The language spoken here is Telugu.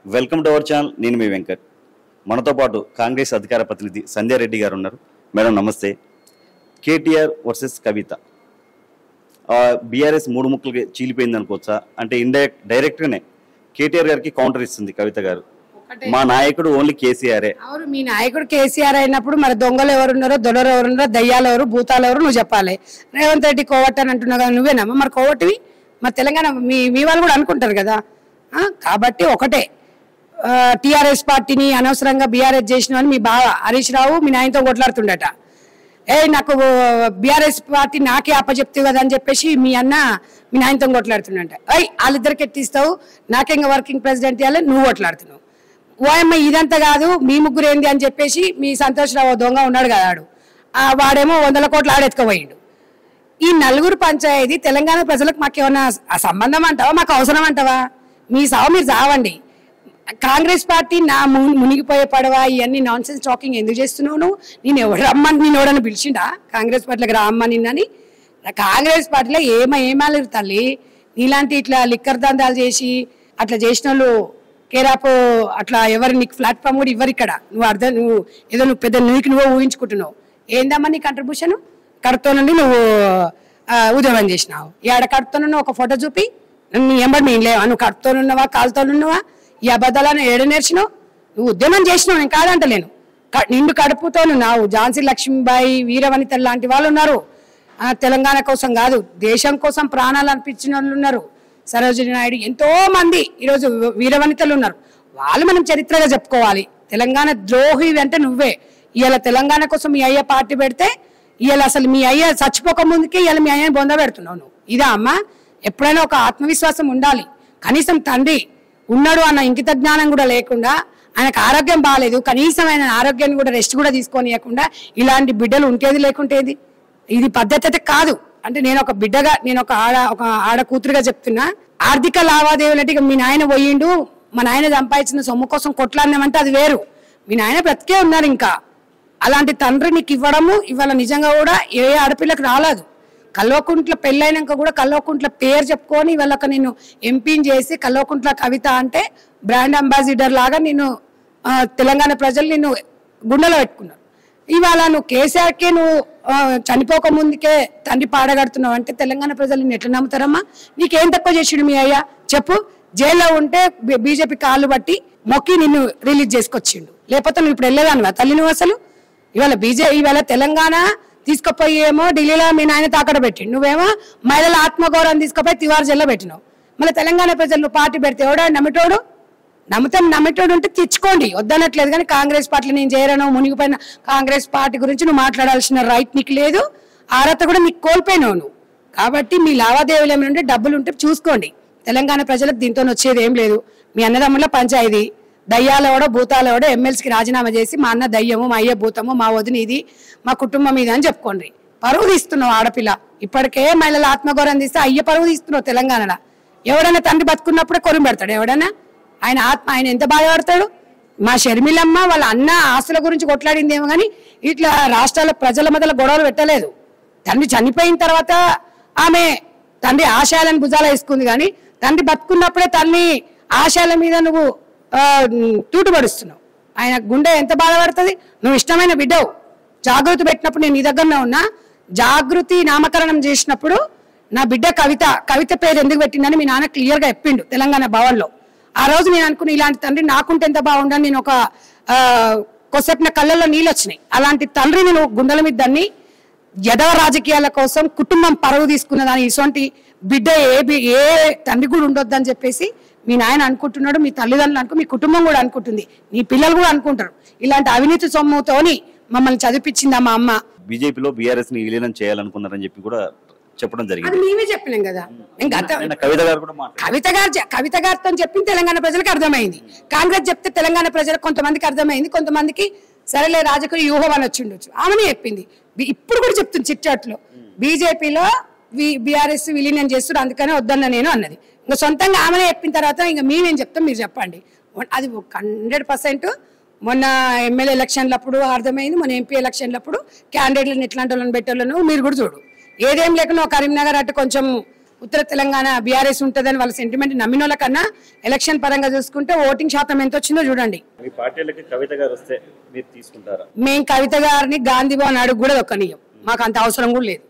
Welcome to our channel. నేను మీ వెంకట్. మనతో పాటు కాంగ్రెస్ అధికార ప్రతినిధి సంధ్యా రెడ్డి గారు ఉన్నారు. మేడం నమస్తే. కేటీఆర్ వర్సెస్ కవిత, బీఆర్ఎస్ మూడు ముక్కలకి చీలిపోయింది అనుకోవచ్చా? అంటే డైరెక్ట్గానే కేటీఆర్ గారికి కౌంటర్ ఇస్తుంది కవిత గారు. మా నాయకుడు ఓన్లీ కేసీఆరే. అవును, మీ నాయకుడు కేసీఆర్ అయినప్పుడు మరి దొంగలు ఎవరున్నారో, దొడలు ఎవరున్నారో, దయ్యాలు ఎవరు, భూతాలు ఎవరు నువ్వు చెప్పాలి. రేవంత్ రెడ్డి కోవట్ అని అంటున్నావు కదా, నువ్వేనమ్మా మరి కోవట్టివి? మరి తెలంగాణ మీ వాళ్ళు కూడా అనుకుంటారు కదా. కాబట్టి ఒకటే, టీఆర్ఎస్ పార్టీని అనవసరంగా బీఆర్ఎస్ చేసిన అని మీ బావ హరీష్ రావు మీ నాయనతో కొట్లాడుతుండట. నాకు బీఆర్ఎస్ పార్టీ నాకే అప్పచెప్తే కదా అని చెప్పేసి మీ అన్న మీ నాయనతో కొట్లాడుతుండట. వాళ్ళిద్దరికి ఎట్టిస్తావు, నాకేంగా వర్కింగ్ ప్రెసిడెంట్ ఇవ్వాలి, నువ్వు కొట్లాడుతున్నావు. ఓఎమ్మ ఇదంతా కాదు, మీ ముగ్గురు ఏంది అని చెప్పేసి మీ సంతోష్ రావు దొంగ ఉన్నాడు కదా, వాడేమో 100 కోట్లు ఆడెత్తుకుపోయిండు. ఈ నలుగురు పంచాయతీ తెలంగాణ ప్రజలకు మాకేమన్నా సంబంధం అంటావా, మాకు అవసరం అంటావా? మీ సావు మీరు చావండి. కాంగ్రెస్ పార్టీ నా మునిగిపోయే పడవా, ఇవన్నీ నాన్ సెన్స్ టాకింగ్ ఎందుకు చేస్తున్నావు నువ్వు? నేను ఎవరు రమ్మని నేను ఎవడన్నా పిలిచిండా కాంగ్రెస్ పార్టీలకు రామ్మ నిన్నని? కాంగ్రెస్ పార్టీలో ఏమాలు తల్లి, నీలాంటి ఇట్లా లిక్కర్ దందాలు చేసి అట్లా చేసిన వాళ్ళు కేరాపు అట్లా ఎవరు నీకు ప్లాట్ఫామ్ కూడా ఇవ్వరు ఇక్కడ. నువ్వు ఏదో నువ్వు పెద్ద నువ్వు ఊహించుకుంటున్నావు. ఏందమ్మా నీ కంట్రిబ్యూషన్? కడుపుతో నుండి నువ్వు ఉద్యోగం చేసినావు. ఆడ కడుపుతోనున్న ఒక ఫోటో చూపి నీ ఎంబడి మేము లేవా? నువ్వు కడుపుతోనున్నవా కాలుతోనున్నవా? ఈ అబద్ధాలను ఏడ నేర్చినావు? నువ్వు ఉద్యమం చేసినావు, నేను కాదంటలేను. నిండు కడుపుతోనున్నావు. ఝాన్సీ లక్ష్మీబాయి, వీరవనిత లాంటి వాళ్ళు ఉన్నారు. తెలంగాణ కోసం కాదు, దేశం కోసం ప్రాణాలు అర్పించిన వాళ్ళు ఉన్నారు. సరోజిని నాయుడు, ఎంతో మంది ఈరోజు వీరవనితలు ఉన్నారు. వాళ్ళు మనం చరిత్రగా చెప్పుకోవాలి. తెలంగాణ ద్రోహి అంటే నువ్వే. ఇవాళ తెలంగాణ కోసం మీ అయ్య పార్టీ పెడితే ఇవాళ అసలు మీ అయ్య చచ్చిపోక ముందుకే ఇవాళ మీ అయ్యని బొంద పెడుతున్నావు నువ్వు. ఇదా అమ్మా? ఎప్పుడైనా ఒక ఆత్మవిశ్వాసం ఉండాలి. కనీసం తండ్రి ఉన్నాడు అన్న ఇంకిత జ్ఞానం కూడా లేకుండా, ఆయనకు ఆరోగ్యం బాగాలేదు, కనీసం ఆయన ఆరోగ్యాన్ని కూడా రెస్ట్ కూడా తీసుకోనియకుండా ఇలాంటి బిడ్డలు ఉంటేది లేకుంటేది. ఇది పద్ధతి అయితే కాదు. అంటే నేను ఒక బిడ్డగా, నేను ఒక ఆడ కూతురుగా చెప్తున్నా. ఆర్థిక లావాదేవీలు అంటే మీ నాయన పోయిండు, మా నాయన సంపాదించిన సొమ్ము కోసం కొట్లాడినామంటే అది వేరు. మీ నాయన బ్రతికే ఉన్నారు. ఇంకా అలాంటి తండ్రి నీకు ఇవ్వడము ఇవాళ నిజంగా కూడా ఏ ఆడపిల్లకి రాలేదు. కల్వకుంట్ల పెళ్ళైనాక కూడా కల్వకుంట్ల పేరు చెప్పుకొని వాళ్ళకి నేను ఎంపీని చేసి కల్వకుంట్ల కవిత అంటే బ్రాండ్ అంబాసిడర్ లాగా నేను తెలంగాణ ప్రజలు నిన్ను గుండెలో పెట్టుకున్నారు. ఇవాళ నువ్వు కేసీఆర్కే నువ్వు చనిపోక ముందుకే తండ్రి పాడగడుతున్నావు అంటే తెలంగాణ ప్రజలు నిన్ను ఎట్లా నమ్ముతారమ్మా? నీకేం తక్కువ చేసిండు మీ అయ్యా చెప్పు? జైల్లో ఉంటే బీజేపీ కాళ్ళు బట్టి మొక్కి నిన్ను రిలీజ్ చేసుకొచ్చిండు. లేకపోతే నువ్వు ఇప్పుడు వెళ్ళేదానివా తల్లి నువ్వు? అసలు ఇవాళ తెలంగాణ తీసుకుపోయేమో ఢిల్లీలో మీ నాయన తాకడ పెట్టిండు, నువ్వేమో మహిళల ఆత్మగౌరవం తీసుకుపోయి తివార్ జైల్లో పెట్టినావు. మళ్ళీ తెలంగాణ ప్రజలు నువ్వు పార్టీ పెడితే ఎవడో నమ్మటోడు? నమ్మటోడు ఉంటే తెచ్చుకోండి, వద్దనట్లేదు. కానీ కాంగ్రెస్ పార్టీలో నేను చేరను, మునిగిపోయిన కాంగ్రెస్ పార్టీ గురించి నువ్వు మాట్లాడాల్సిన రైట్ నీకు లేదు. అర్హత కూడా నీకు కోల్పోయినావు నువ్వు. కాబట్టి మీ లావాదేవీలు ఏమైనా ఉంటే డబ్బులు ఉంటే చూసుకోండి. తెలంగాణ ప్రజలకు దీంతో వచ్చేది ఏం లేదు. మీ అన్నదమ్ముల పంచాయతీ దయ్యాలెవడో భూతాలెవడో ఎమ్మెల్సీకి రాజీనామా చేసి మా అన్న దయ్యము, మా అయ్య భూతము, మా వదిన ఇది, మా కుటుంబం ఇది అని చెప్పుకోండి. పరువు తీస్తున్నావు ఆడపిల్ల. ఇప్పటికే మహిళల ఆత్మగౌరవం తీస్తే అయ్య పరువు తీస్తున్నావు తెలంగాణలో. ఎవడైనా తండ్రి బతుకున్నప్పుడే కొరుము పెడతాడు ఎవడైనా? ఆయన ఎంత బాధపడతాడు? మా షర్మిలమ్మ వాళ్ళ అన్న ఆస్తుల గురించి కొట్లాడిందేమో కానీ ఇట్లా రాష్ట్రాల ప్రజల మధ్యలో గొడవలు పెట్టలేదు. తండ్రి చనిపోయిన తర్వాత ఆమె తండ్రి ఆశయాలను భుజాలు వేసుకుంది. కానీ తండ్రి బతుకున్నప్పుడే తల్లి ఆశయాల మీద నువ్వు తూటుపడుస్తున్నావు. ఆయన గుండె ఎంత బాధపడుతుంది? నువ్వు ఇష్టమైన బిడ్డవు. జాగృతి పెట్టినప్పుడు నేను నీ దగ్గరనే ఉన్నా. జాగృతి నామకరణం చేసినప్పుడు నా బిడ్డ కవిత పేరు ఎందుకు పెట్టిందని మీ నాన్న క్లియర్గా చెప్పిండు తెలంగాణ భవన్లో. ఆ రోజు నేను అనుకుని ఇలాంటి తండ్రి నాకుంటే ఎంత బాగుండని నేను ఒక కొసేపు నా కళ్ళల్లో నీళ్ళు వచ్చినాయి. అలాంటి తండ్రిని నువ్వు గుండెల మీద దాన్ని యదవ రాజకీయాల కోసం కుటుంబం పరువు తీసుకున్న దాని ఇటువంటి బిడ్డ ఏ తండ్రి కూడా ఉండొద్దని చెప్పేసి మీ నాయన అనుకుంటున్నాడు, మీ తల్లిదండ్రులు మీ కుటుంబం కూడా అనుకుంటుంది, నీ పిల్లలు కూడా అనుకుంటారు. ఇలాంటి అవినీతి సొమ్ముతోని మమ్మల్ని చదివిపించిందా మా అమ్మ. బీజేపీలో బీఆర్ఎస్ ని విలీనం చేయాలనుకున్నారని చెప్పి కూడా చెప్పడం జరిగింది. మేమే చెప్పినాం కదా. కవిత గారితో చెప్పింది తెలంగాణ ప్రజలకు అర్థమైంది. కాంగ్రెస్ చెప్తే తెలంగాణ ప్రజలకు కొంతమందికి అర్థమైంది, కొంతమందికి సరేలే రాజకీయ వ్యూహం అని వచ్చి ఉండొచ్చు. ఆమెనే చెప్పింది. ఇప్పుడు కూడా చెప్తుంది చిట్చాట్లో బీజేపీలో బీఆర్ఎస్ విలీనం చేస్తారు అందుకనే వద్దన్న నేను అన్నది. ఇంకా సొంతంగా ఆమెనే చెప్పిన తర్వాత ఇంకా మేమేం చెప్తాం మీరు చెప్పండి. అది 100% మొన్న ఎమ్మెల్యే ఎలక్షన్లప్పుడు అర్థమైంది, మొన్న ఎంపీ ఎలక్షన్లప్పుడు క్యాండిడేట్లను ఎట్లాంటి వాళ్ళని పెట్టాలను మీరు కూడా చూడు. ఏదేం లేకుండా కరీంనగర్ అటు కొంచెం ఉత్తర తెలంగాణ బీఆర్ఎస్ ఉంటుందని వాళ్ళ సెంటిమెంట్ నమ్మిన వాళ్ళ కన్నా ఎలక్షన్ పరంగా చూసుకుంటే ఓటింగ్ శాతం ఎంత వచ్చిందో చూడండి. మీ పార్టీలకి కవిత గారు వస్తే మీరు తీసుకుంటారా? మేము కవిత గారిని గాంధీ భవన్ అడుగు కూడా దొక్కనీయం, మాకు అంత అవసరం కూడా లేదు.